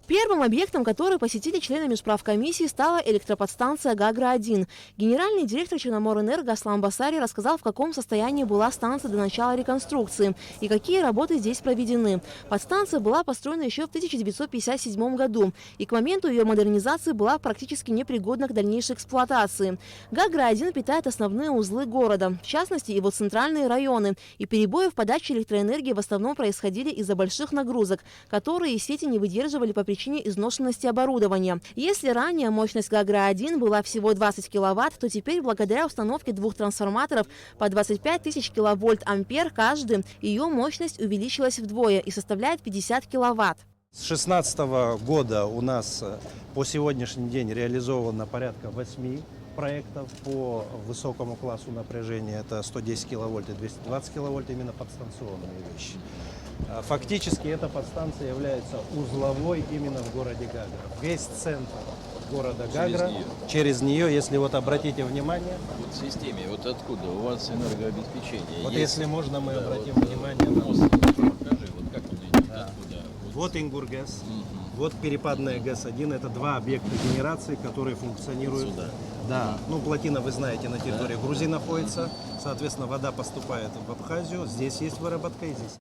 Первым объектом, который посетили члены межправкомиссии, стала электроподстанция «Гагра-1». Генеральный директор Черноморэнерго Аслан Басари рассказал, в каком состоянии была станция до начала реконструкции и какие работы здесь проведены. Подстанция была построена еще в 1957 году и к моменту ее модернизации была практически непригодна к дальнейшей эксплуатации. «Гагра-1» питает основные узлы города, в частности его центральные районы, и перебои в подаче электроэнергии в основном происходили из-за больших нагрузок, которые сети не выдерживали по причине изношенности оборудования. Если ранее мощность «Гагра-1» была всего 20 киловатт, то теперь благодаря установке двух трансформаторов по 25 тысяч киловольт-ампер каждый, ее мощность увеличилась вдвое и составляет 50 киловатт. С 2016 года у нас по сегодняшний день реализовано порядка 8 проектов по высокому классу напряжения. Это 110 киловольт и 220 киловольт, именно подстанционные вещи. Фактически эта подстанция является узловой именно в городе Гагра. Весь центр города Гагра через нее, если вот обратите внимание. Вот в системе, вот откуда у вас энергообеспечение? Вот есть? если можно, мы обратим вот, внимание на мост. Покажи, вот как он идет, откуда? Вот Ингургэс, вот перепадная ГЭС-1. Это два объекта генерации, которые функционируют. Сюда. Да, ну плотина, вы знаете, на территории Грузии находится. Соответственно, вода поступает в Абхазию. Здесь есть выработка и здесь.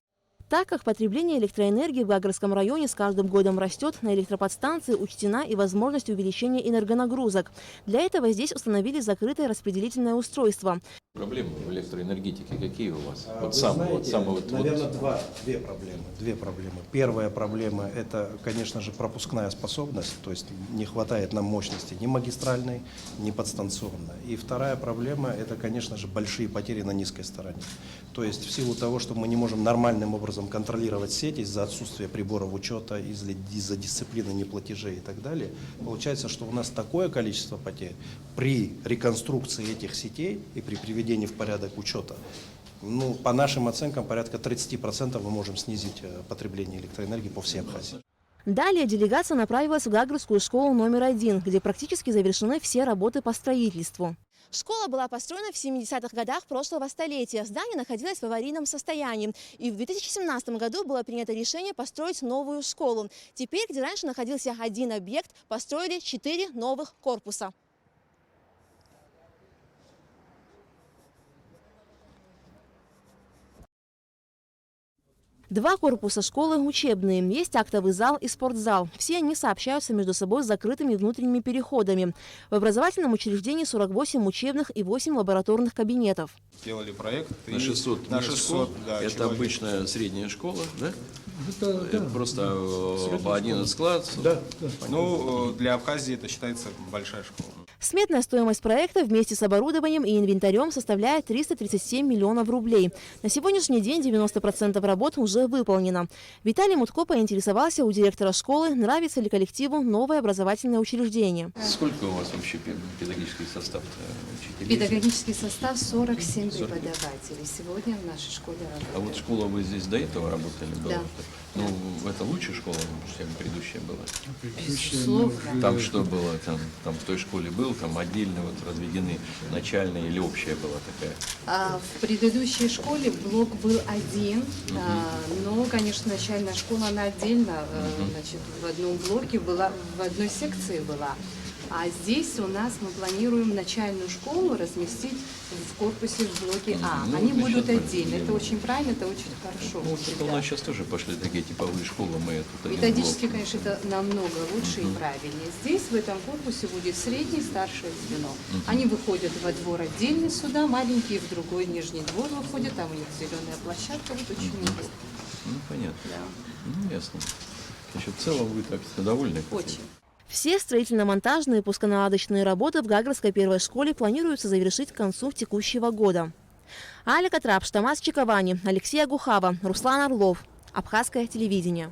Так как потребление электроэнергии в Гагрском районе с каждым годом растет, на электроподстанции учтена и возможность увеличения энергонагрузок. Для этого здесь установили закрытое распределительное устройство. Проблемы в электроэнергетике какие у вас? Вот наверное, две проблемы. Первая проблема – это, конечно же, пропускная способность, то есть не хватает нам мощности ни магистральной, ни подстанционной. И вторая проблема – это, конечно же, большие потери на низкой стороне. То есть в силу того, что мы не можем нормальным образом контролировать сеть из-за отсутствия приборов учета, из-за дисциплины неплатежей и так далее, получается, что у нас такое количество потерь при реконструкции этих сетей и при приведении в порядок учета. Ну, по нашим оценкам, порядка 30% мы можем снизить потребление электроэнергии по всей Абхазии. Далее делегация направилась в Гагрскую школу номер 1, где практически завершены все работы по строительству. Школа была построена в 70-х годах прошлого столетия. Здание находилось в аварийном состоянии. И в 2017 году было принято решение построить новую школу. Теперь, где раньше находился один объект, построили 4 новых корпуса. Два корпуса школы учебные, есть актовый зал и спортзал. Все они сообщаются между собой с закрытыми внутренними переходами. В образовательном учреждении 48 учебных и 8 лабораторных кабинетов. Делали проект на 600. На 600, да, это человек. Обычная средняя школа, да? Это просто по 11 класс. Да. Ну, для Абхазии это считается большая школа. Сметная стоимость проекта вместе с оборудованием и инвентарем составляет 337 миллионов рублей. На сегодняшний день 90% работ уже выполнено. Виталий Мутко поинтересовался у директора школы, нравится ли коллективу новое образовательное учреждение. Сколько у вас вообще педагогический состав учителей? Педагогический состав 47 преподавателей. Сегодня в нашей школе работает. А вот школа вы здесь до этого работали? Да. Ну, это лучшая школа, чем предыдущая была? Безусловно. Там что было? Там в той школе был, там отдельно вот разведены начальная или общая была такая? В предыдущей школе блок был один, но, конечно, начальная школа, она отдельно, значит, в одном блоке была, в одной секции была. А здесь у нас мы планируем начальную школу разместить в корпусе в блоке А. Ну, они будут отдельно. Это очень правильно, это очень хорошо. Ну, вот у нас сейчас тоже пошли такие типовые школы. Мы тут методически, конечно, это намного лучше и правильнее. Здесь, в этом корпусе, будет среднее и старшее звено. Они выходят во двор отдельно сюда, маленькие в другой нижний двор выходят, там у них зеленая площадка, вот очень мило. Ну, понятно. Да. Ну, ясно. Значит, в целом вы так довольны? Очень. Все строительно-монтажные и пусконаладочные работы в Гагрской первой школе планируется завершить к концу текущего года. Аля Катрап, Штамас Чиковани, Алексей Агухава, Руслан Орлов. Абхазское телевидение.